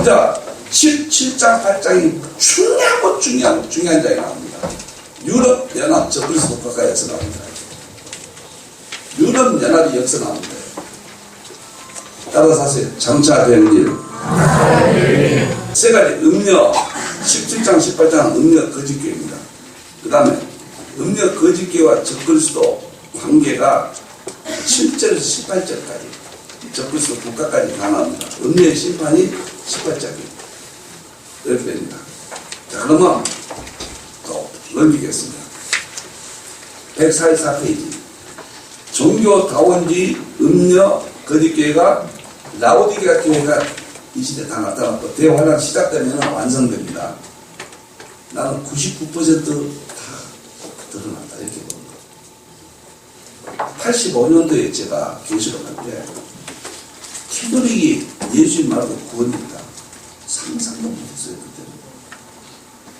자, 17장 8장이 중요한 장이 나옵니다. 유럽연합 저그리스도 국가가 역사 나옵니다. 유럽연합이 역사 나옵니다. 따라서 하세요. 장차된 일. 세 가지 음력 17장 18장은 음력 거짓교입니다. 그 다음에 음력 거짓교와 적그리스도 관계가 7절에서 18절까지 적그리스도 국가까지 가능합니다. 음력의 심판이 18장입니다. 이렇게 됩니다. 자, 그러면 또 넘기겠습니다. 144페이지. 종교다원주의 음력 거짓교회가 라오디게아 교회가 이 시대에 다 나타났고 대환란 시작되면 완성됩니다. 나는 99% 다 드러난다 이렇게 봅니다. 85년도에 제가 교실을 할 때 캐톨릭이 예수님 말고 구원입니다. 상상도 못했어요. 그때는.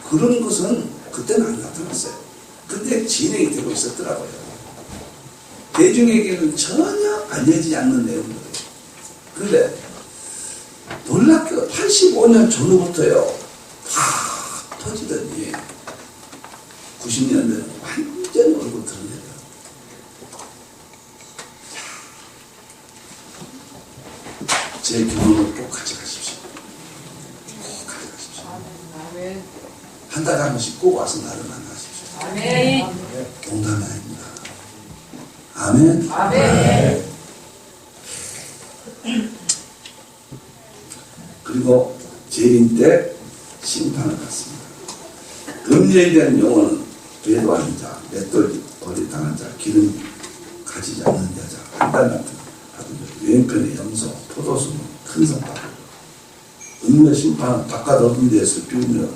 그런 것은 그때는 안 나타났어요. 근데 진행이 되고 있었더라고요. 대중에게는 전혀 알려지지 않는 내용들이에요. 그런데 놀랍게도 85년 전후부터요 다 터지더니 90년대는 완전히 얼굴 드러내요. 제 경험을 꼭 가져가십시오. 꼭 가져가십시오. 한 달에 한 번씩 꼭 와서 나를 만나십시오. 아멘. 농담이 아닙니다. 아멘. 아멘. 그리고 재림 때 심판을 받습니다. 금년에 대한 용어는 배도하는 자, 맷돌 거리 당한 자, 기름 가지지 않는 여자, 한달 같은 유행편의 염소, 포도수, 큰 성파. 음료 심판은 바깥 어두운 데서 비우며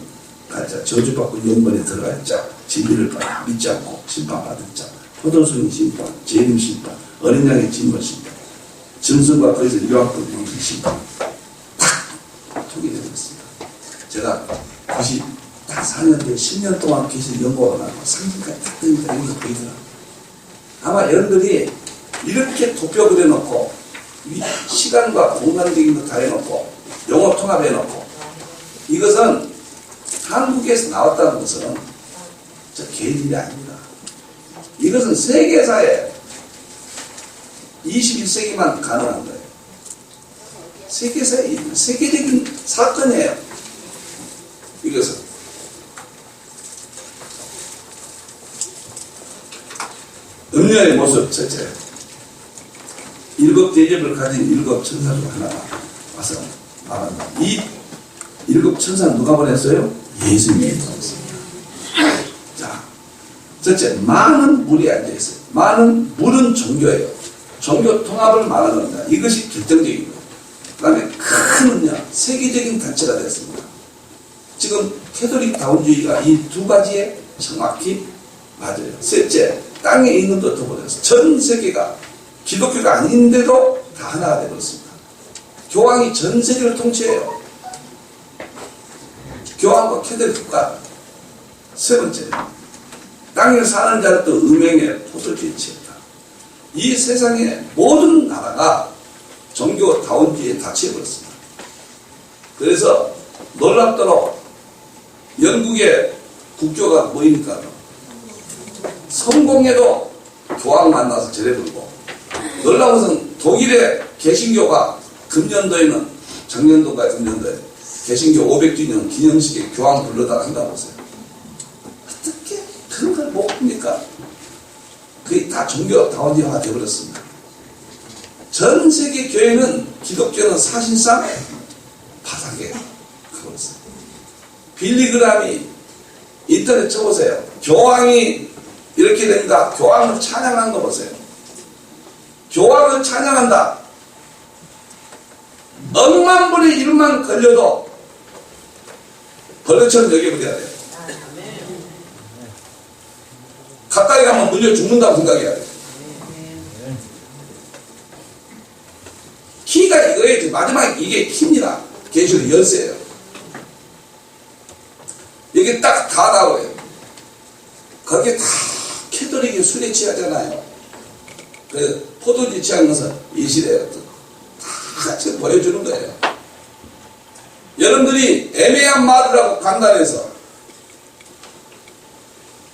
가짜, 저주받고 영번에 들어갈 자, 진리를 믿지 않고 심판받은 자, 포도수의 심판, 재림 심판, 어린 양의 진노 심판, 증손과 거기서 유학도 병신 심판. 탁! 통이 되었습니다. 제가 94년 뒤에 10년 동안 계신 연구가 나고 상징까지 딱 뜨니까 여기서 보이더라고요. 아마 여러분들이 이렇게 도표 그려놓고 시간과 공간적인 거 다 해놓고 영어 통합해놓고 이것은 한국에서 나왔다는 것은 저 개인 일이 아닙니다. 이것은 세계사에 21세기만 가능한 거예요. 세계사에 세계적인 사건이에요. 이것은 음녀의 모습 첫째, 일곱 대접을 가진 일곱 천사 중 하나가 와서 말한다. 이 일곱 천사는 누가 보냈어요? 예수님이 보냈습니다. 자, 첫째, 많은 물이 앉아있어요. 많은 물은 종교예요. 종교 통합을 말하는 겁니다. 이것이 결정적인 거예요. 그 다음에 큰 음녀, 세계적인 단체가 되었습니다. 지금 캐톨릭 다원주의가 이 두 가지에 정확히 맞아요. 셋째, 땅에 있는 것도 보내서 전 세계가 기독교가 아닌데도 다 하나가 되었습니다. 교황이 전 세계를 통치해요. 교황과 캐톨릭 국가. 세 번째, 땅에 사는 자를 또 음행에 포도주의에 취했다. 이 세상의 모든 나라가 종교 다원주의에 다 취해버렸습니다. 그래서 놀랍도록 영국의 국교가 뭐입니까? 성공회도 교황 만나서 제례 불고, 놀라운 것은 독일의 개신교가 금년도에는, 작년도가 금년도에 개신교 500주년 기념식에 교황 불러다가 한다고 보세요. 어떻게 그런 걸 못 봅니까? 그게 다 종교 다원주의화가 되어버렸습니다. 전 세계 교회는, 기독교는 사실상 바닥에 가버렸어요. 빌리그람이 인터넷 쳐보세요. 교황이 이렇게 됩니다. 교황을 찬양한 거 보세요. 교황을 찬양한다. 억만 분의 1만 걸려도 벌레처럼 여겨버려야 돼요. 가까이 가면 물려 죽는다고 생각해야 돼요. 키가 이거예요. 마지막에 이게 키입니다. 계시록 열쇠예요. 이게 딱 다 나와요. 거기에 다 캐톨릭이 술에 취하잖아요. 그 포도주에 취한 것은 예시래요. 다 같이 보여주는 거예요. 여러분들이 애매한 말을 하고 간단해서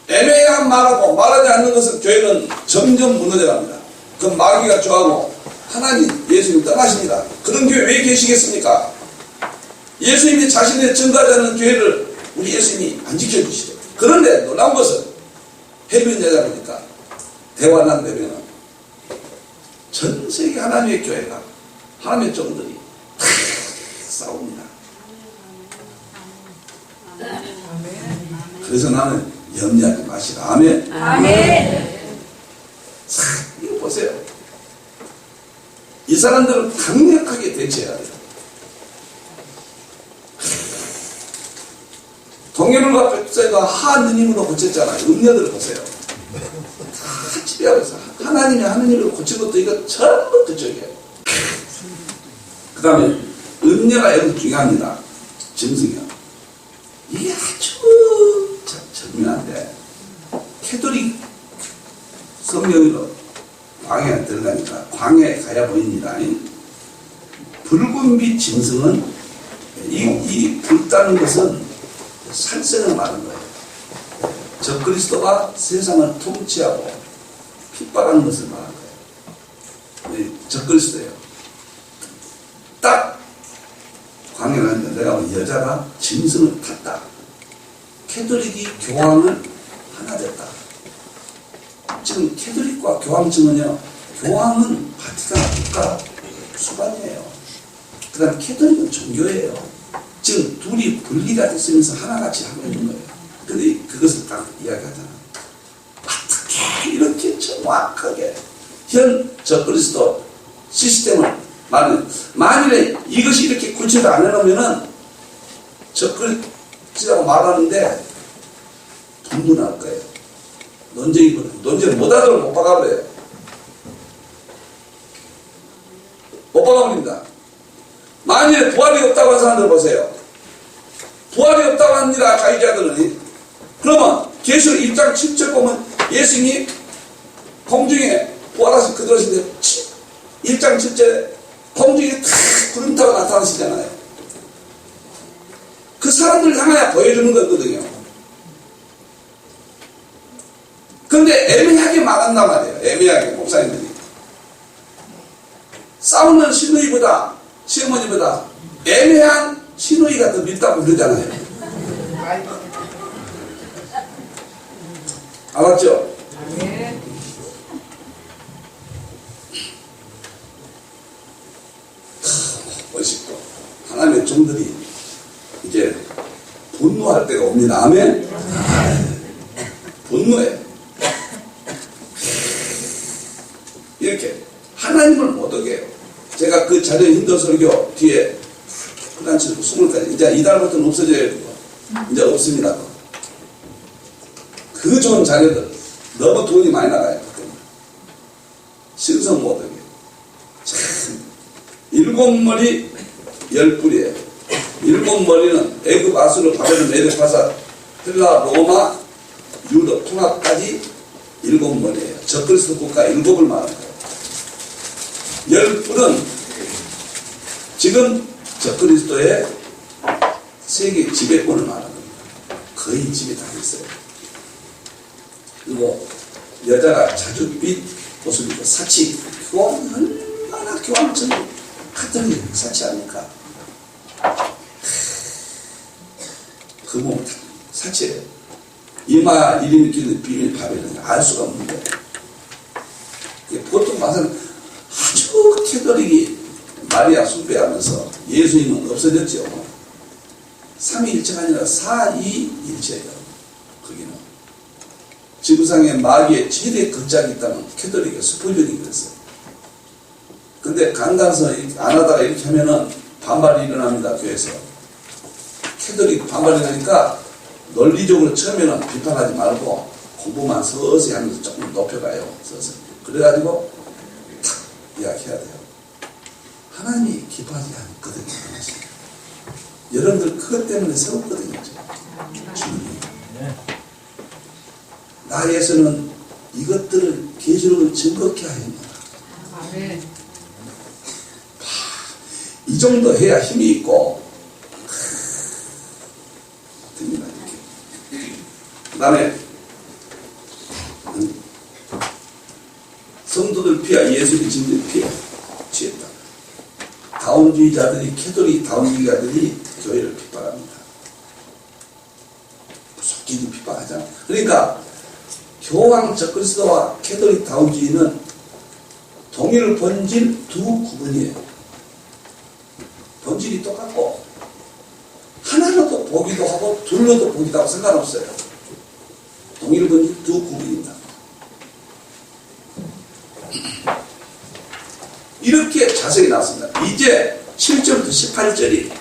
애매한 말하고 말하지 않는 것은 교회는 점점 무너져갑니다. 그 마귀가 좋아하고 하나님 예수님 떠나십니다. 그런 교회 왜 계시겠습니까? 예수님이 자신의 증거하지 않는 교회를 우리 예수님이 안 지켜주시죠. 그런데 놀라운 것은 해변 여자보니까 대화난 되면 전 세계 하나님의 교회가 하나님의 종들이 다 싸웁니다. 그래서 나는 염려하지 마시라. 아멘. 아멘. 자, 이거 보세요. 이 사람들은 강력하게 대처해야 돼요. 동해물과 백제가 하느님으로 고쳤잖아요. 음녀들을 보세요. 다 지배하고 있어. 하나님이 하느님으로 고친 것도 이거 전부 그쪽이에요. 그 다음에 음녀가 여기 중요합니다. 짐승이요. 이게 아주 절묘한데 캐톨릭 성경으로 광야에 들어가니까 광야에 가야 보입니다. 붉은빛 짐승은 이 붉다는 것은 살생을 말하는 거예요. 적그리스도가 세상을 통치하고 핍박하는 것을 말하는 거예요. 적그리스도예요. 딱 광야를 하는데 내가 여자가 짐승을 탔다. 캐톨릭이 교황을 하나 됐다. 지금 캐톨릭과 교황증은요, 교황은 바티칸 국가 수반이에요. 그 다음 캐톨릭은 종교예요. 지금 둘이 분리가 됐으면서 하나같이 하고 있는 거예요. 근데 그것을 딱 이야기하잖아. 어떻게 이렇게 정확하게 현 적그리스도 시스템을 만일에 이것이 이렇게 구체를 안 해놓으면은 적그리스도라고 말하는데 분분할 거예요. 논쟁을 못하도록 못 박아버려요. 못 박아버립니다. 만일에 부활이 없다고 하는 사람들 보세요. 부활이 없다고 합니다. 가이자들은. 그러면 계시록 1장 7절 보면 예수님이 공중에 부활하신 그대로 하신데 1장 7절에 공중에 탁 구름 타고 나타나시잖아요. 그 사람들 향하여 보여주는 거거든요. 근데 애매하게 말한단 말이에요. 애매하게 목사님들이. 싸우는 시누이보다 시어머니보다 애매한 시누이가 더 밉다고 그러잖아요. 알았죠? 멋있고 하나님의 종들이 이제 분노할 때가 옵니다. 아멘? 분노해. 이렇게 하나님을 못 오게 해요. 제가 그 자료 힌두 설교 뒤에 프란치스코 20가지 이제 이달부터는 없어져야 되고 이제 없습니다. 그 좋은 자료들 너무 돈이 많이 나가요. 신성 못 오게. 참 7머리 10뿌리예요. 7머리는 애굽, 아수르, 바벨론, 메데, 파사, 헬라, 로마, 유럽, 통합까지 7머리예요. 적그리스도 국가 7을 말하는 거예요. 10뿔은 지금 적그리스도의 세계 지배권을 말하는 겁니다. 거의 집에 다 있어요. 그리고 여자가 자주 빛 옷을 입고 사치, 얼마나 교황청 카톨릭 사치합니까? 그 몸 사치예요. 이마 이름이 끼는 비밀 바벨은 알 수가 없는 거예요. 보통 봐서는 아주 캐톨릭이 마리아 숭배하면서 예수님은 없어졌죠. 삼위일체가 아니라 사이일체예요. 거기는 지구상에 마귀의 최대 극작이 있다면 캐톨릭의 스포일러이 그랬어요. 근데 강단서 안 하다가 이렇게 하면은 반발이 일어납니다. 교회에서 캐톨릭 반발이 나니까 논리적으로 처음에는 비판하지 말고 공부만 서서히 하면서 조금 높여가요. 서서히. 그래가지고 탁 이야기해야 돼요. 하나님이 기뻐하지 않거든요. 여러분들 그것 때문에 세웠거든요. 주님이. 나에서는 이것들을 계시록을 증거케 하였노라. 이 정도 해야 힘이 있고 다음에 성도들 피와 예수의 진리의 피에 취했다. 다운주의자들이, 캐톨릭 다운주의자들이 교회를 핍박합니다. 무섭게 핍박하잖아. 그러니까 교황 적그리스도와 캐톨릭 다운주의는 동일 본질 두 구분이에요. 본질이 똑같고 하나로도 보기도 하고 둘로도 보기도 하고 상관없어요. 동일 본질 두 구분입니다. 이렇게 자세히 나왔습니다. 이제 7절부터 18절이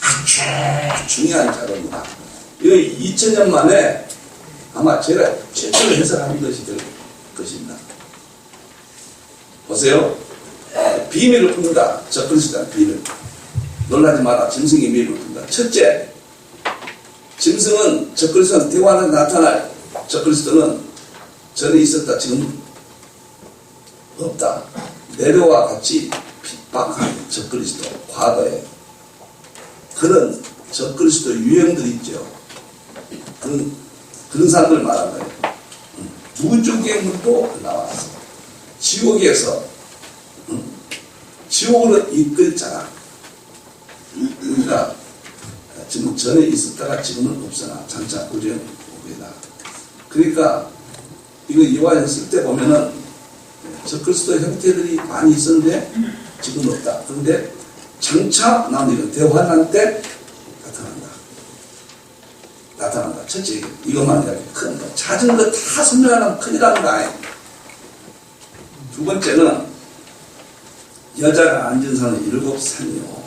아주 중요한 자료입니다. 이거 2000년 만에 아마 제가 최초로 해석하는 것이 될 것입니다. 보세요. 비밀을 푼다. 적그리스도의 비밀. 놀라지 마라. 짐승의 비밀을 푼다. 첫째, 짐승은 적그리스도는 대화에 나타날 적그리스도는 전에 있었다. 지금 없다. 네로와 같이 핍박한 적그리스도, 과거에 그런 적그리스도 유형들이 있죠. 그런 사람들 말하는 거예요. 무주괴물도 나왔어. 지옥에서 지옥으로 이끌 자라. 그러니까 지금 전에 있었다가 지금은 없으나 장차 우주에 오게다. 그러니까 이거 요한에 쓸 때 보면은 적그리스도 형태들이 많이 있었는데 지금 없다. 그런데 장차 나오는 대환란 때 나타난다. 첫째, 이것만 이야기. 큰 거. 잦은 거 다 설명하면 큰일 납니다. 두 번째는 여자가 앉은 산은 7산이요.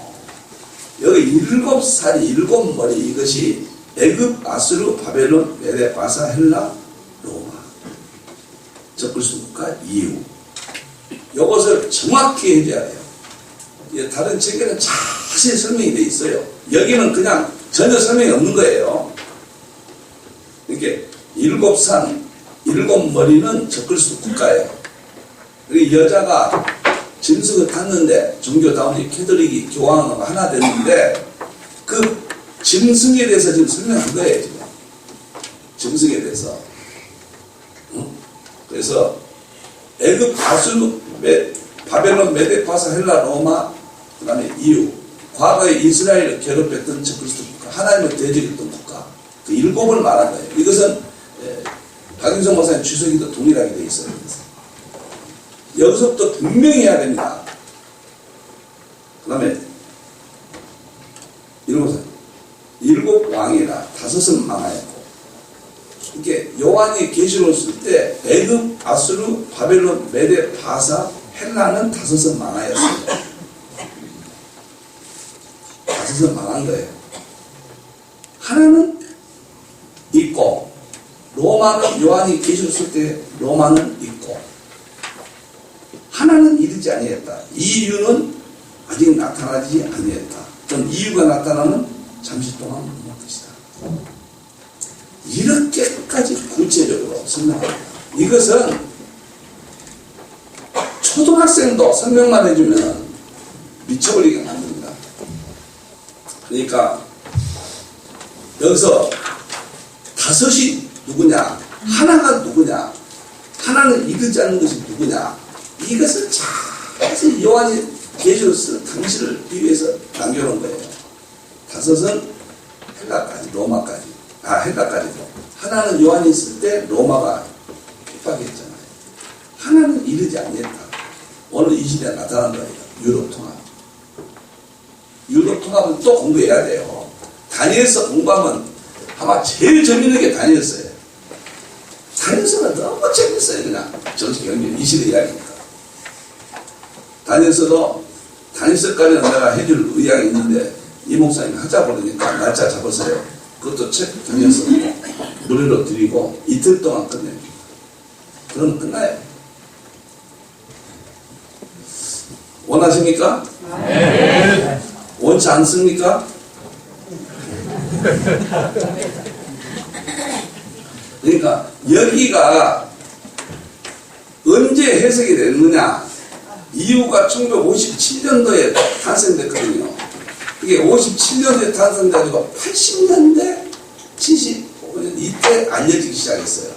여기 7살이 7머리 이것이 애굽, 아수르, 바벨론, 메데, 바사, 헬라, 로마. 적그리스도 국가 이후. 이것을 정확히 해줘야 돼요. 다른 책에는 자세히 설명이 되어 있어요. 여기는 그냥 전혀 설명이 없는 거예요. 이렇게 7산, 7머리는 적그리스도 국가예요. 그리고 여자가 짐승을 탔는데 종교다운이 캐톨릭이 교황하고 하나 됐는데 그 짐승에 대해서 지금 설명한 거예요. 지금 짐승에 대해서. 그래서 애굽, 아수르, 바벨론, 메데, 바사, 헬라, 로마, 그 다음에 이후 과거에 이스라엘을 괴롭혔던 적그리스도 국가, 하나님을 대적했던 국가, 그 7을 말한 거예요. 이것은 박윤성 목사님 주석이도 동일하게 되어 있어요. 여기서부터 분명히 해야 됩니다. 그 다음에 7 왕이라 5은 망하였고, 이렇게 요한이 계시록을 쓸 때 애굽, 아수르, 바벨론, 메데, 바사, 헬라는 5은 망하였어요. 5은 망한 거예요. 하나는 있고, 로마는 요한이 계시록 쓸 때 로마는 있고, 하나는 이르지 아니했다. 이유는 아직 나타나지 아니했다. 그럼 이유가 나타나는 잠시 동안 못 것이다. 이렇게까지 구체적으로 설명합니다. 이것은 초등학생도 설명만 해주면 미쳐버리게 만듭니다. 그러니까 여기서 5이 누구냐, 하나가 누구냐, 하나는 이르지 않는 것이 누구냐, 이것을 자세히 요한이 계시록 쓴 당시를 비교해서 남겨놓은 거예요. 5은 헬라까지, 로마까지. 헬라까지도. 하나는 요한이 있을 때 로마가 핍박했잖아요. 하나는 이르지 않겠다. 오늘 이 시대에 나타난 거예요. 유럽통합. 유럽통합은 또 공부해야 돼요. 다니엘서 공부하면 아마 제일 재미있는 게 다니엘서예요. 다니엘서가 너무 재밌어요. 그냥 정치 경제 이 시대 이야기니까. 다니엘서도 다니엘서까지는 내가 해줄 의향이 있는데 이 목사님이 하자 그러니까 날짜 잡았어요. 그것도 책 다니엘서 무료로 드리고 이틀 동안 끝내요. 그러면 끝나요. 원하십니까? 네. 원치 않습니까? 그러니까 여기가 언제 해석이 됐느냐, 이유가 1957년도에 탄생됐거든요. 이게 57년도에 탄생돼가지고 80년대, 15년 이때 알려지기 시작했어요.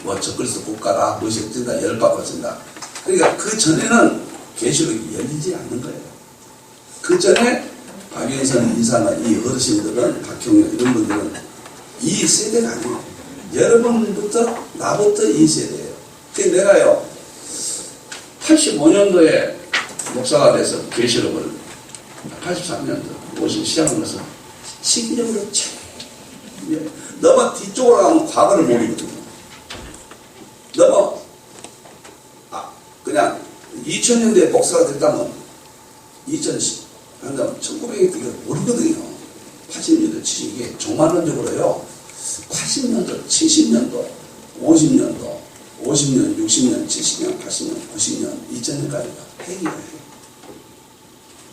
뭐 적그리스도 국가다, 무엇이 어쩐다, 열받고진다. 그러니까 그 전에는 계시록이 열리지 않는 거예요. 그 전에 박영선 이사나 이 어르신들은, 박형현 이런 분들은 이 세대가 아니에요. 여러분부터 나부터 이 세대예요. 그래서 내가요 85년도에 목사가 돼서 계시록을 83년도 50 시작을 해서 시기적으로 너무 뒤쪽으로 가면 과거를 모르거든요. 너무 그냥 2000년대에 목사가 됐다면 2010 한다면 1900년 이거 모르거든요. 80년대 70개 종말론적으로요. 80년도, 70년도, 50년도, 50년, 60년, 70년, 80년, 90년, 2000년까지가 핵이에요.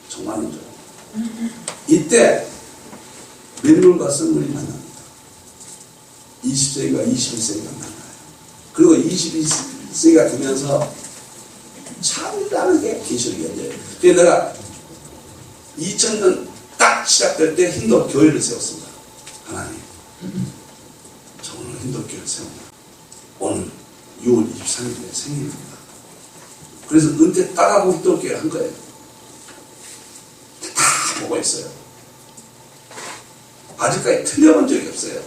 종말론적으로. 이때 민물과 썰물이 만납니다. 20세기가 21세기가 만나요. 그리고 21세기가 되면서 참 다르게 계시록이 열려요. 그래서 내가 2000년 딱 시작될 때 힌도 교회를 세웠습니다. 하나님. 저 오늘 힌도 교회를 세웁니다. 오늘 6월 23일에 생일입니다. 그래서 은퇴 따라고 힌도 교회를 한 거예요. 다 보고 있어요. 아직까지 틀려본 적이 없어요.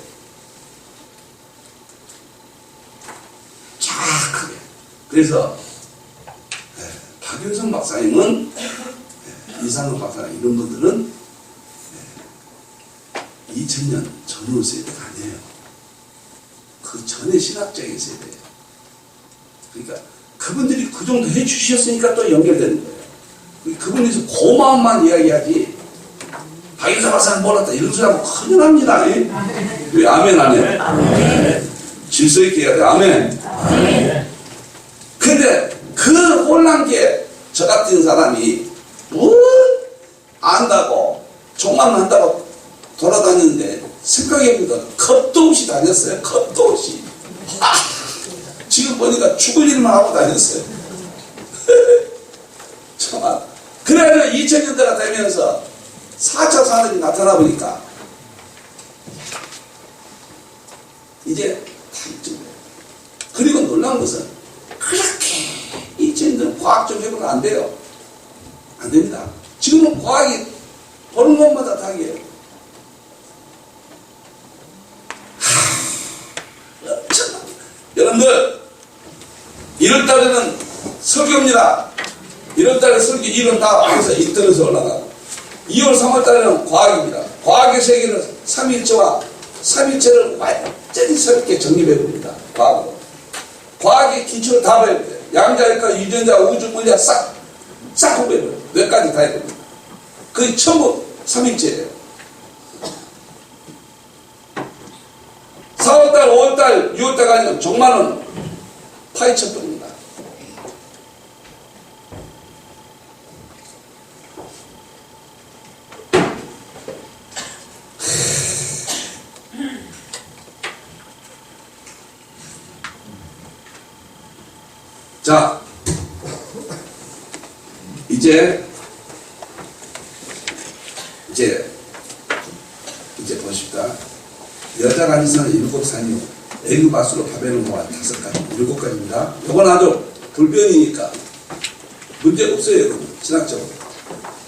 정확하게. 그래서 박윤성 박사님은 이상훈 박사님 이런 분들은 2000년 전후 세대가 아니에요. 그 전에 신학적인 세대예요. 그러니까 그분들이 그 정도 해주셨으니까 또 연결되는 거예요. 그분에서 고마움만 이야기하지 박윤성 박사님 몰랐다 이런 소리 하면 큰일 납니다. 왜 아멘 안 해요? 질서 있게 해야 돼. 아멘. 근데 그 혼란기에 저 같은 사람이 뭘 안다고 종말만 한다고 돌아다녔는데 생각해보니까 겁도 없이 다녔어요. 겁도 없이. 지금 보니까 죽을 일만 하고 다녔어요. 정말. 그래서 2000년대가 되면서 4차 산업이 나타나 보니까 이제 다 이쯤 돼요. 그리고 놀라운 것은 그렇게 2000년대는 과학 좀 해보면 안 돼요. 안 됩니다. 지금은 과학이 보는 것마다 다이에요. 여러분들 1월달에는 설교입니다. 1월달에 설교 이론 다 해서 인터넷에 올라가고 2월 3월달에는 과학입니다. 과학의 세계는 3일체와 3일체를 완전히 새롭게 정립해봅니다. 과학으로. 과학의 기초를 다 배워야 돼요. 양자역학, 유전자, 우주, 물리학 싹 공부해버려요. 몇 가지 다 해봅니다. 그게 전부 3일체예요. 4월달, 5월달, 6월달까지는 종말은 파헤쳐봅니다. 자, 이제 보십시다. 여자가 있으면 7산이요. 애기밭으로 바벨론과 5가지, 7가지입니다. 이건 아주 불변이니까 문제가 없어요. 여러분. 신학적으로.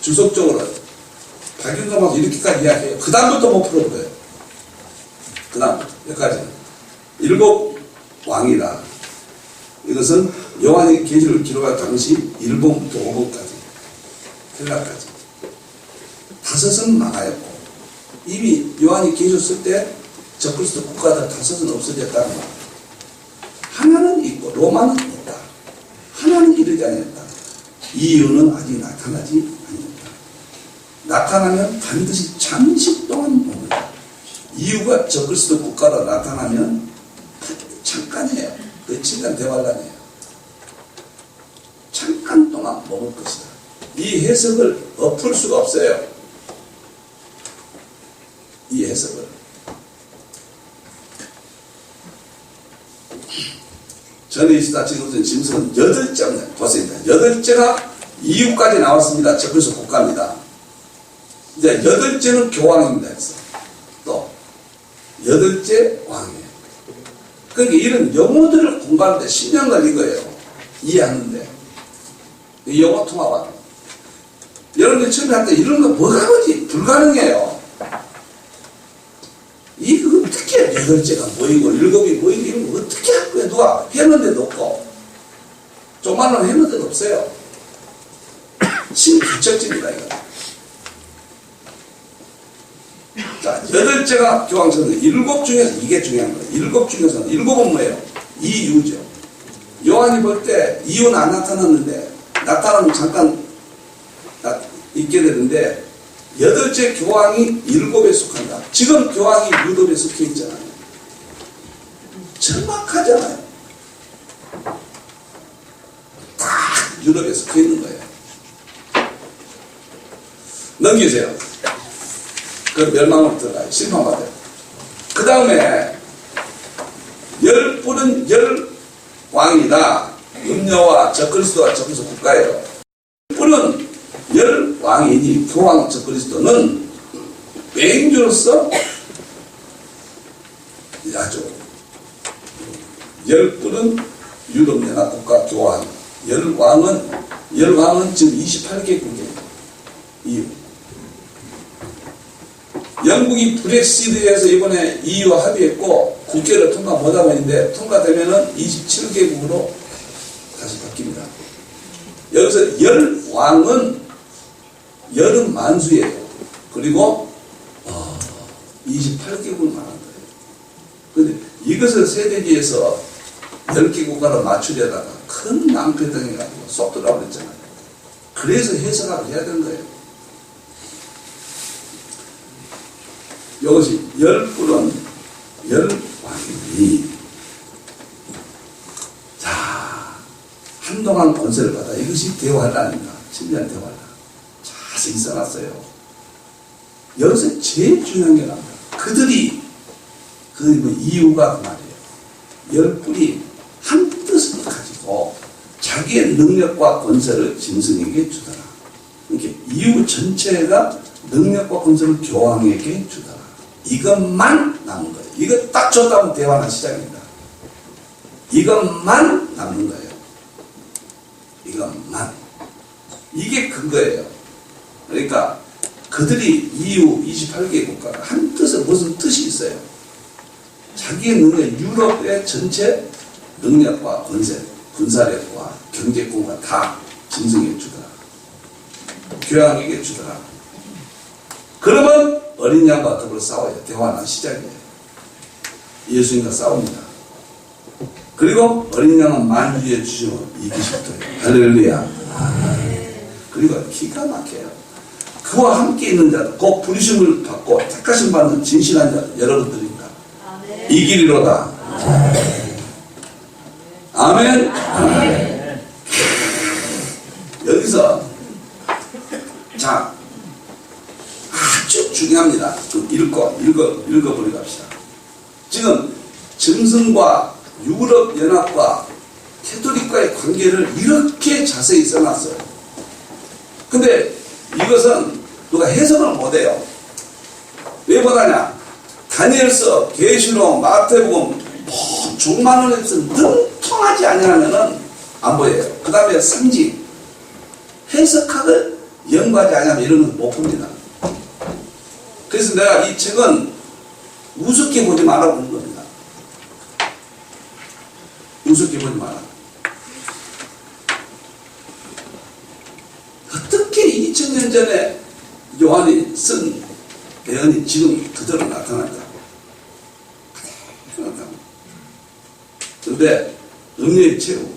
주석적으로. 박윤성하고 이렇게까지 이야기해요. 그 다음부터 못 풀어버려요. 그 다음 몇 가지. 7 왕이다. 이것은 요한이 계시를 기록할 당시 1번부터 5번까지, 헬라까지 5은 망하였고, 이미 요한이 계시를 쓸 때 적그리스도 국가들 5은 없어졌다는 말. 하나는 있고 로마는 있다. 하나는 이르지 아니었다. 이유는 아직 나타나지 아니었다. 나타나면 반드시 잠시 동안 옵니다. 이유가 적그리스도 국가가 나타나면 잠깐이에요. 며칠간 대환란이에요. 잠깐 동안 머물 것이다. 이 해석을 엎을 수가 없어요. 이 해석을. 전에 있었다 지금은 짐승은 8장 보습니다. 8제가 이유까지 나왔습니다. 적그리스도 국가입니다. 이제 8제는 교황입니다. 그래서 또 8째 왕이에요. 그러니까 이런 영어들을 공부하는데 10년 걸린 거예요. 이해하는데. 영어 통합하는. 여러분들 처음에 할 때 이런 거 뭐가 그지? 불가능해요. 이거 어떻게 8째가 모이고 7이 모이고 이런 거 어떻게 할 거야? 누가 해놓은 데도 없고. 조만은 해놓은 데도 없어요. 신규적집니다, 이거. 자, 8째가 교황청은 7 중에서 이게 중요한 거예요. 7 중에서는 7은 뭐예요? 이유죠. 요한이 볼 때 이유는 안 나타났는데 나타나면 잠깐 있게 되는데 8째 교황이 7에 속한다. 지금 교황이 유럽에 속해 있잖아요. 정확하잖아요. 딱 유럽에 속해 있는 거예요. 넘기세요. 그 멸망으로 들어가요. 심판받아요. 그 다음에 10뿔은 10왕이다. 음녀와 적그리스도와 적그리스도 국가예요. 10뿔은 10왕이니 교황 적그리스도는 맹주로서 아주 10뿔은 유럽연합 국가 교황, 10왕은 지금 28개국이에요. 이유. 영국이 브렉시트에서 이번에 EU와 합의했고 국회를 통과 못하고 있는데 통과되면은 27개국으로 다시 바뀝니다. 여기서 10왕은 10은 만수예요. 그리고 28개국을 말한 거예요. 그런데 이것을 세대기에서 10개 국가로 맞추려다가 큰 낭패 당해가지고 쏙 들어버렸잖아요. 그래서 해석을 해야 되는 거예요. 이것이 10뿔은 10왕이니 자 한동안 권세를 받아. 이것이 대환란입니다. 7년 대환란. 자세히 써놨어요. 여기서 제일 중요한 게 나옵니다. 그들이 그 이유가 그 말이에요. 10뿔이 한 뜻을 가지고 자기의 능력과 권세를 짐승에게 주더라. 이렇게 이유 전체가 능력과 권세를 교황에게 주더라. 이것만 남은 거예요. 이거 딱 줬다면 대화는 시작입니다. 이것만 남는 거예요. 이것만. 이게 근거예요. 그러니까 그들이 EU 28개 국가가 한 뜻은 무슨 뜻이 있어요. 자기의 능력, 유럽의 전체 능력과 권세, 군사력과 경제권과 다 짐승에게 주더라. 교황에게 주더라. 그러면 어린 양과 더불어 싸워요. 대화는 시작이에요. 예수님과 싸웁니다. 그리고 어린 양은 만주에 주시면 이기시부터예요. 할렐루야. 그리고 기가 막혀요. 그와 함께 있는 자들, 곧 부르심을 받고 택하심 받는 진실한 자 여러분들입니다. 이 길이로다. 아멘. 아멘. 여기서 자 아주 중요합니다. 좀 읽어버리고 합시다. 지금 짐승과 유럽연합과 캐톨릭과의 관계를 이렇게 자세히 써놨어요. 근데 이것은 누가 해석을 못해요. 왜 못하냐? 다니엘서, 계시록, 마태복음 종만원에서 능통하지 아니하면은 안 보여요. 그 다음에 상징 해석학을 연구하지 않으면 이런 건 못 봅니다. 그래서 내가 이 책은 우습게 보지 말라고 하는 겁니다. 우습게 보지 마라. 어떻게 2000년 전에 요한이 쓴 대언이 지금 그대로 나타날까? 그런데 음료의 최후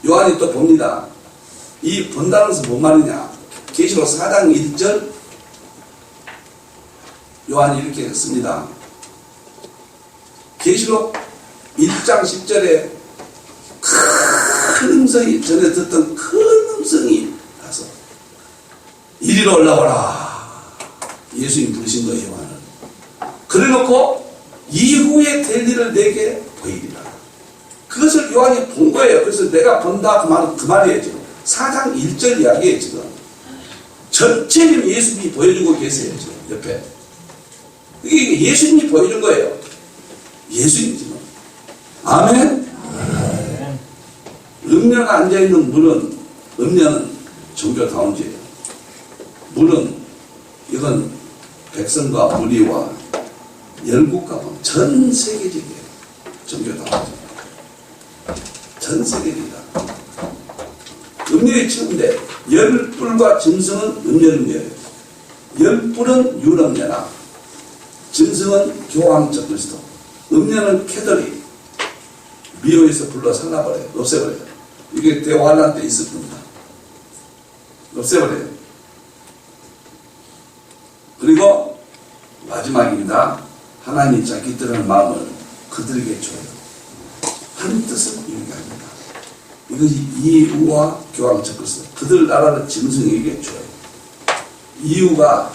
요한이 또 봅니다. 이 본다는 것은 뭔 말이냐? 계시록 4장 1절 요한이 이렇게 씁니다. 계시록 1장 10절에 큰 음성이, 전에 듣던 큰 음성이 나서 이리로 올라오라. 예수님 부르신 거예요, 요한은. 그래 놓고 이후에 될 일을 내게 보이리라. 그것을 요한이 본 거예요. 그래서 내가 본다 그 말이에요, 지금. 4장 1절 이야기예요, 지금. 전체를 예수님이 보여주고 계세요, 지금, 옆에. 이게 예수님이 보여준 거예요. 예수님이지 뭐. 아멘? 음녀가 앉아있는 물은, 음녀는 종교다운지예요. 물은, 이건 백성과 무리와 열국과 전 세계적이에요. 종교다운지. 전 세계입니다. 음료의 치는데 열불과 짐승은 음료예요. 열불은 유럽녀나 짐승은 교황적 그리스도, 음료는 캐더리, 미호에서 불러 살라버려요. 없애버려요. 이게 대환란 때 있을 겁니다. 없애버려요. 그리고 마지막입니다. 하나님이 자기 뜻하는 마음을 그들에게 줘요. 한 뜻을 이루게 합니다. 이것이 이유와 교황적 그리스도, 그들 나라를 짐승에게 줘요. 이유가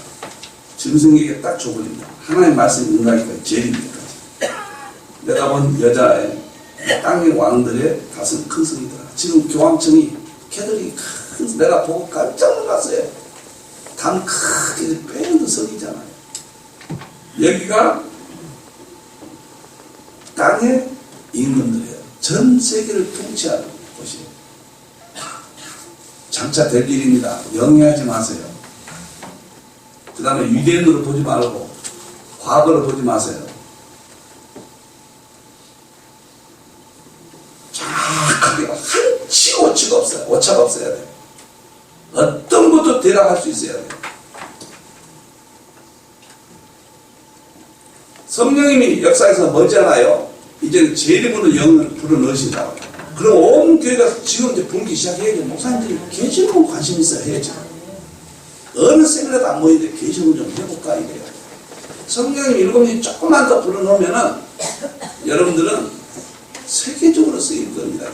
짐승에게 딱 줘버립니다. 하나님 말씀이 응하기까지 제일입니까지. 내가 본 여자의 땅의 왕들의 다섯 큰 성이더라. 지금 교황청이 캐들이 큰, 내가 보고 깜짝 놀랐어요. 당 크게 빼는 성이잖아요. 여기가 땅의 임금들이에요. 전 세계를 통치하는 곳이에요. 장차 될 일입니다. 영위하지 마세요. 그 다음에 유대인으로 보지 말고 과거로 보지 마세요. 정확하게 한치 오차가 없어요. 오차가 없어야 돼요. 어떤 것도 대답할 수 있어야 돼요. 성령님이 역사에서 머지않아요. 이제 제 이름으로 영을 불어넣으신다고. 그럼 온 교회가 지금 이제 불기 시작해야죠. 목사님들이 계시면 관심 있어야 해야죠. 어느 세미나도 안 모이는데 계시면 좀 해볼까 이래요. 성령님 일곱님 조금만 더 불어넣으면은 여러분들은 세계적으로 쓰일 겁니다.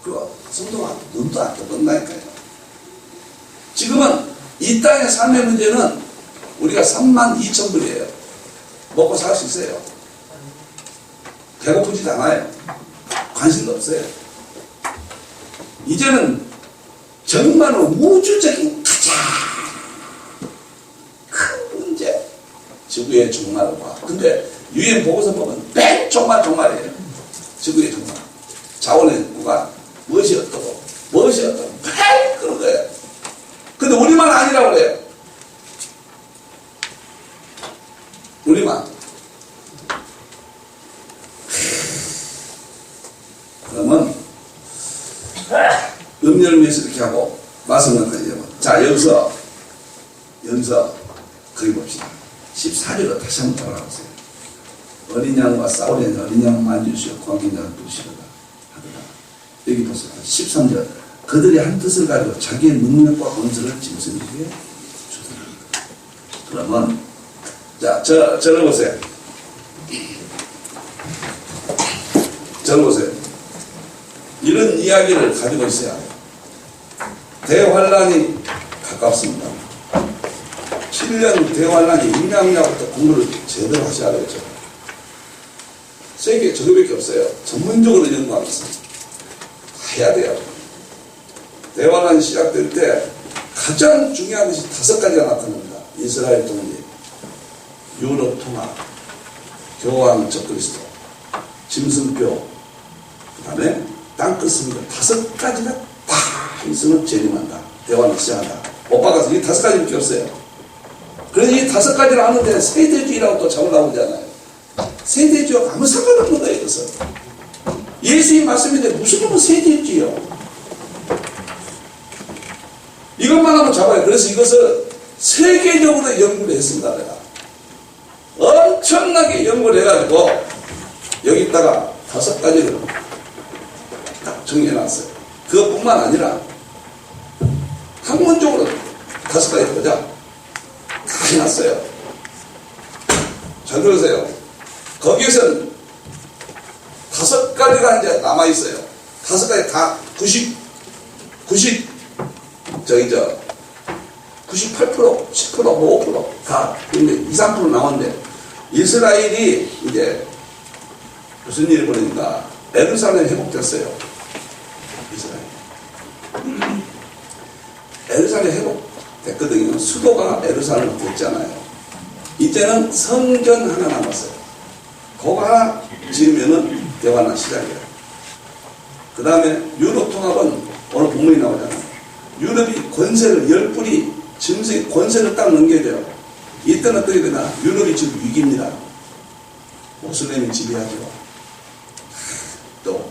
그리고 성도가 눈도 안 떠본다니까요. 지금은 이 땅의 삶의 문제는 우리가 32,000불이에요. 먹고 살 수 있어요. 배고프지도 않아요. 관심도 없어요. 이제는 정말 우주적인 가장 큰 문제, 지구의 종말과. 근데 유엔 보고서 보면 맨 종말이에요. 지구의 종말. 자원의 구간, 무엇이 어떠고 무엇이 어떠고 맨 그런 거예요. 근데 우리만 아니라고 그래요. 우리만. 그러면 음료를 위해서 이렇게 하고 말씀을까지 해봐. 자, 여기서 그리 봅시다. 14절로 다시 한번 돌아가보세요. 어린 양과 싸우려니 어린 양 만주시어 광긴 양을 부시려다 하더라. 여기 보세요. 13절. 그들이 한 뜻을 가지고 자기의 능력과 권세를 짐승에게 주더라. 그러면 자, 저를 보세요. 저를 보세요. 이런 이야기를 가지고 있어야 해요. 대환란이 가깝습니다. 7년 대환란이 임양야부터 공부를 제대로 하셔야 되겠죠. 세계 저거밖에 없어요. 전문적으로 연구하면서 해야 돼요. 대환란이 시작될 때 가장 중요한 것이 5가지가 나타납니다. 이스라엘 독립, 유럽 통합, 교황적 그리스도, 짐승뼈, 그 다음에 땅끝 승리 5가지가 다 있으면 재림한다. 대화를 시작한다. 못 박아서 이 5가지밖에 없어요. 그래서 이 5가지를 하는데 세대주의라고 또 잡으려고 하잖아요. 세대주의와 아무 상관없는 거예요. 이것은 예수님 말씀인데 무슨 놈은 세대주의요. 이것만 하면 잡아요. 그래서 이것을 세계적으로 연구를 했습니다. 내가 엄청나게 연구를 해가지고 여기다가 5가지를 딱 정리해놨어요. 그것뿐만 아니라 학문적으로 5가지 보자 다 해놨어요. 잘 들으세요. 거기에서는 5가지가 이제 남아있어요. 5가지 다 98%, 10%, 뭐 5%다. 근데 2, 3% 나왔는데 이스라엘이 이제 무슨 일이 벌어지니까 예루살렘이 회복됐어요. 이스라엘. 예루살렘 회복됐고 됐거든요. 수도가 예루살렘으로 됐잖아요. 이제는 성전 하나 남았어요. 그거 하나 지으면은 대화나 시작이에요. 그 다음에 유럽 통합은 오늘 본문이 나오잖아요. 유럽이 권세를, 열불이 짐승의 권세를 딱 넘겨야 돼요. 이때는 어떻게 되나? 유럽이 지금 위기입니다. 모슬렘이 지배하죠. 또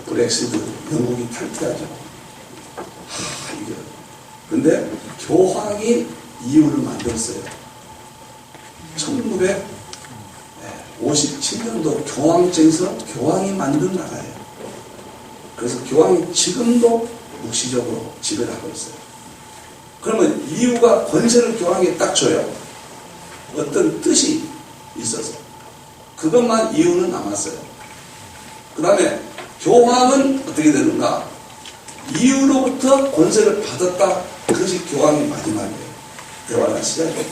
브렉시트, 영국이 탈퇴하죠. 이게. 근데 교황이 이유를 만들었어요. 1957년도 교황청에서 교황이 만든 나라예요. 그래서 교황이 지금도 묵시적으로 지배를 하고 있어요. 그러면 이유가 권세를 교황에 딱 줘요. 어떤 뜻이 있어서. 그것만 이유는 남았어요. 그 다음에 교황은 어떻게 되는가? 이유로부터 권세를 받았다. 그것이 교황의 마지막이에요. 대화가 시작이에요.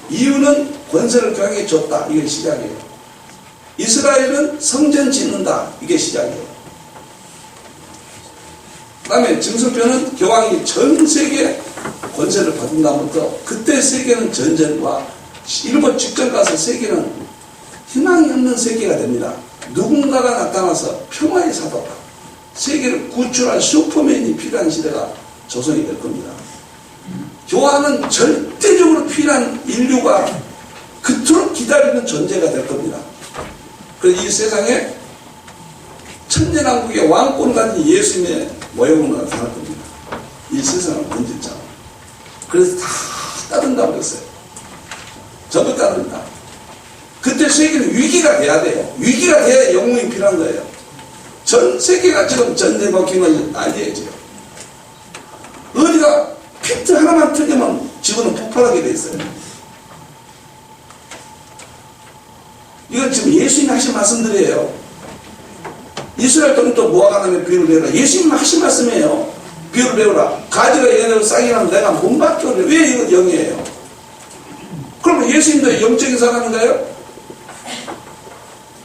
이유는 권세를 교황에게 줬다. 이게 시작이에요. 이스라엘은 성전 짓는다. 이게 시작이에요. 그 다음에 증서표는 교황이 전 세계 권세를 받은 다음부터 그때 세계는 전쟁과 일본 직전 가서 세계는 희망이 없는 세계가 됩니다. 누군가가 나타나서 평화의 사도가 세계를 구출할 슈퍼맨이 필요한 시대가 조성이 될 겁니다. 교황은 절대적으로 필요한 인류가 그토록 기다리는 존재가 될 겁니다. 그래서 이 세상에 천년왕국의 왕권 가진 예수님의 모형으로 나타날 겁니다. 이 세상을 건질자. 그래서 다 따른다고 그랬어요. 전부 따른다. 그때 세계는 위기가 돼야 돼요. 위기가 돼야 영웅이 필요한 거예요. 전 세계가 지금 전쟁 바뀌면 난리예요, 지금. 어디가 피트 하나만 틀리면 지구는 폭발하게 돼 있어요. 이건 지금 예수님이 하신 말씀들이에요. 이스라엘 동또 모아가나면 비유를 배우라. 예수님이 하신 말씀이에요. 비유를 배우라. 가지가 영으로 쌍이라면 내가 몸밖에 없네. 왜 이건 영이에요? 그러면 예수님도 영적인 사람인가요?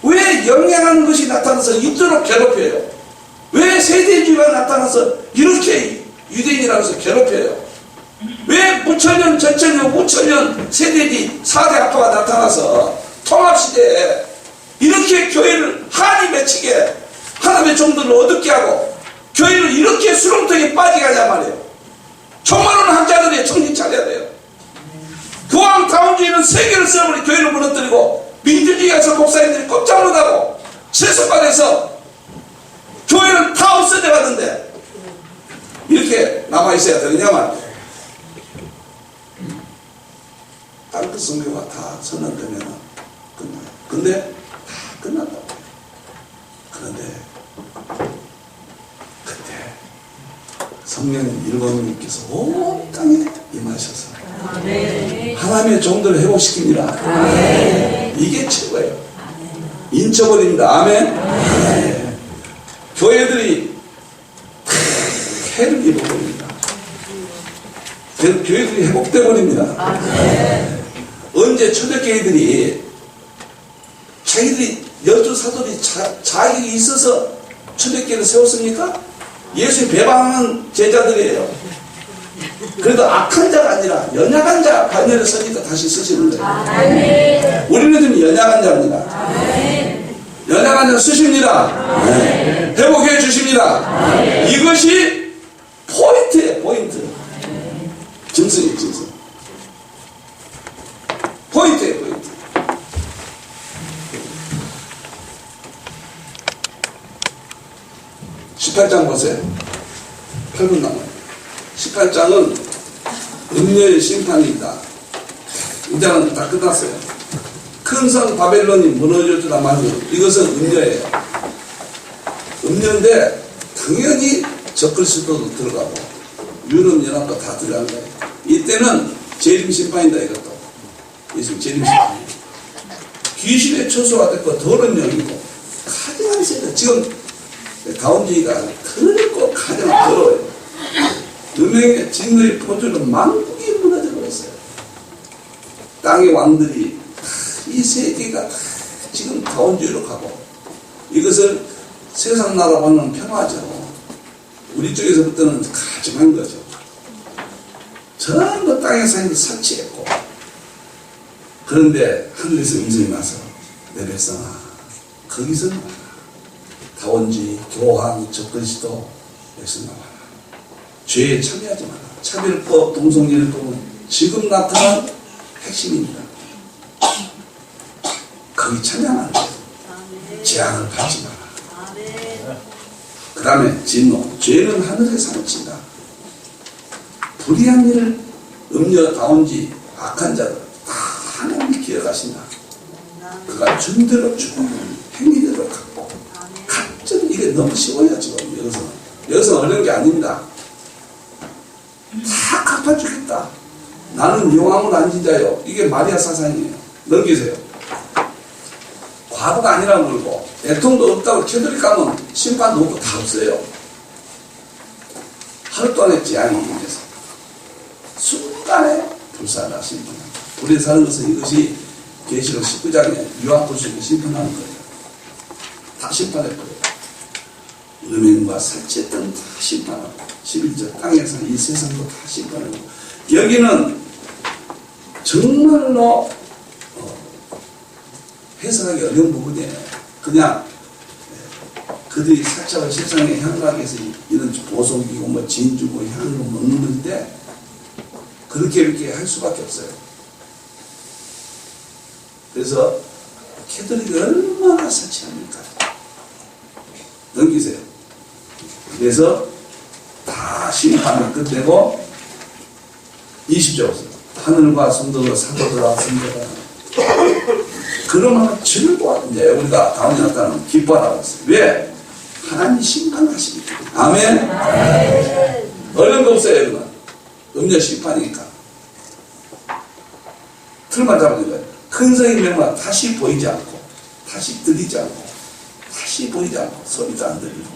왜 영이라는 것이 나타나서 이토록 괴롭혀요? 왜 세대주의가 나타나서 이렇게 유대인이라고 해서 괴롭혀요? 왜 무천년, 전천년, 우천년 세대지 4대 아빠가 나타나서 통합시대에 이렇게 교회를 한이 맺히게 하나님의 종들을 어둡게 하고 교회를 이렇게 수렁통에 빠지게 하냐 말이에요. 총말하는 학자들이 정신 차려야 돼요. 교황다운주의는 세계를 써버리 교회를 무너뜨리고 민주주의에서 목사님들이 꼼짝 못하고 세속관에서 교회는 다 없어져 가는데 이렇게 남아있어야 되느냐 말이에요. 땅끝 성교가 다 선언되면 끝나요. 근데 다 끝난다고. 그런데 그때 성령 일본님께서 온 땅에 임하셔서 하나님의 종들을 회복시킵니다. 이게 최고예요. 인쳐버립니다. 아멘. 교회들이 해를 입어버립니다. 교회들이 회복돼 버립니다. 언제 초대교회들이 자기들이 열두 사도들이 자격이 있어서 초대교회를 세웠습니까? 예수님 배반하는 제자들이에요. 그래도 악한 자가 아니라 연약한 자 반열에 서니까 다시 쓰시는 거예요. 우리는 지금 연약한 자입니다. 연약한 자 쓰십니다. 회복해 주십니다. 이것이 포인트예요. 포인트. 짐승이에요. 짐승. 포인트예요. 포인트. 18장 보세요. 8분 남아요. 18장은 음녀의 심판이 있다. 이제는 다 끝났어요. 큰 성 바벨론이 무너졌다 말고 이것은 음녀예요. 음녀인데 당연히 적그리스도도 들어가고 유럽연합도 다 들어간 거예요. 이때는 재림 심판이다 이것도. 예수 재림 심판. 귀신의 처소가 됐고 더러운 영이고 가장 세다. 지금 다운주의가 더럽고 가장 더러워요. 음행의 진노의 포주는 만국이 무너져 버렸어요. 땅의 왕들이 이 세계가 지금 다운주의로 가고 이것을 세상 나라와는 평화죠. 우리 쪽에서부터는 가증한 거죠. 전부 땅에 사는 사치했고, 그런데 하늘에서 음성이 나서 내 백성아 거기서 나와라. 다원지, 교황, 접근시도 여기서 나와라. 죄에 참여하지 마라. 차별법, 동성애법 지금 나타난 핵심입니다. 거기 참여하면 안 돼요. 재앙을 받지 마라. 그 다음에 진노. 죄는 하늘에 사무친다. 불의한 일을 음녀, 다원지, 악한 자들 다 하나님이 기억하신다. 그가 준대로 주고 행위대로 갚고 갑자기 이게 너무 쉬워요. 지금 여기서 어려운 게 아닙니다. 다 갚아주겠다. 나는 용암을 안진 자요. 이게 마리아 사상이에요. 넘기세요. 과거가 아니라고 그러고 애통도 없다고 캐들이 가면 심판도 없고 다 없어요. 하루 동안의 재앙이 임해서 순간에 불사라 심판합니다. 불에 사는 것은 이것이 계시록 19장에 유아불속에 심판하는 거예요. 다 심판해버려요. 음행과 살찌했던 다 심판하고 11절 땅에서 이 세상도 다 심판하고 여기는 정말로 해석하기 어려운 부분이에요. 그냥 그들이 살짝을 세상에 향하기 위해서 이런 보석이고 뭐 진주고 향을 먹는 건데 그렇게 이렇게 할 수밖에 없어요. 그래서 캐톨릭이 얼마나 사치합니까? 넘기세요. 그래서 다 심판을 끝내고 20절 하늘과 성도들 사도들아 성도들아 그러면 즐거워. 이제 우리가 다음에 나타나면 기뻐하라고 했어요. 왜? 하나님 심판하시니까. 아멘. 어려운 거 없어요. 여러분. 음녀 심판이니까. 틀만 잡는 거예요. 큰 성의 명만 다시 보이지 않고 다시 들리지 않고 다시 보이지 않고 소리도 안 들리고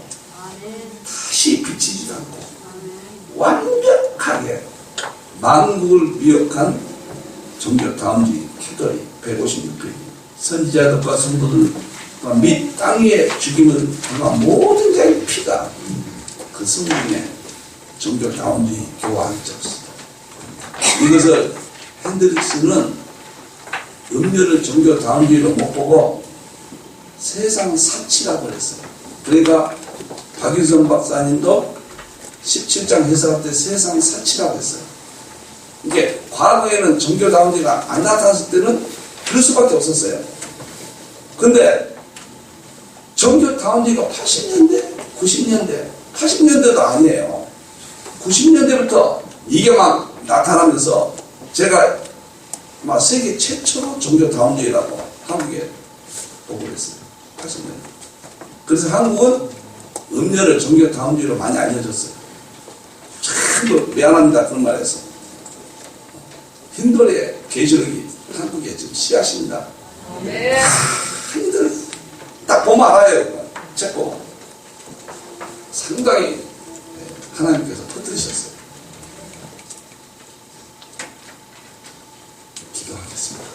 다시 비치지도 않고 완벽하게 만국을 미혹한 종교 다음지 캐톨릭 156편 선지자들과 성도들과 및 땅에 죽임을 당한 모든 자의 피가 그 성령의 종교 다음지 교화하기 잡습니다. 이것을 핸드릭스는 음료를 종교 다음지로 못 보고 세상 사치라고 그랬어요. 그러니까 박유선 박사님도 17장 해석할 때 세상 사치라고 했어요. 이게 과거에는 종교 다운지가 안 나타났을 때는 그럴 수밖에 없었어요. 근데 종교 다운지가 80년대, 90년대, 80년대도 아니에요. 90년대부터 이게 막 나타나면서 제가 막 세계 최초로 종교 다운지라고 한국에 보고를 했어요. 80년대. 그래서 한국은 음료를 종교 다운지로 많이 알려졌어요. 참 미안합니다. 그런 말에서. 힌두의 계시록이 한국에 지금 씨앗입니다. 네. 힌두 딱 보면 알아요. 책 보고. 상당히 하나님께서 퍼뜨리셨어요. 기도하겠습니다.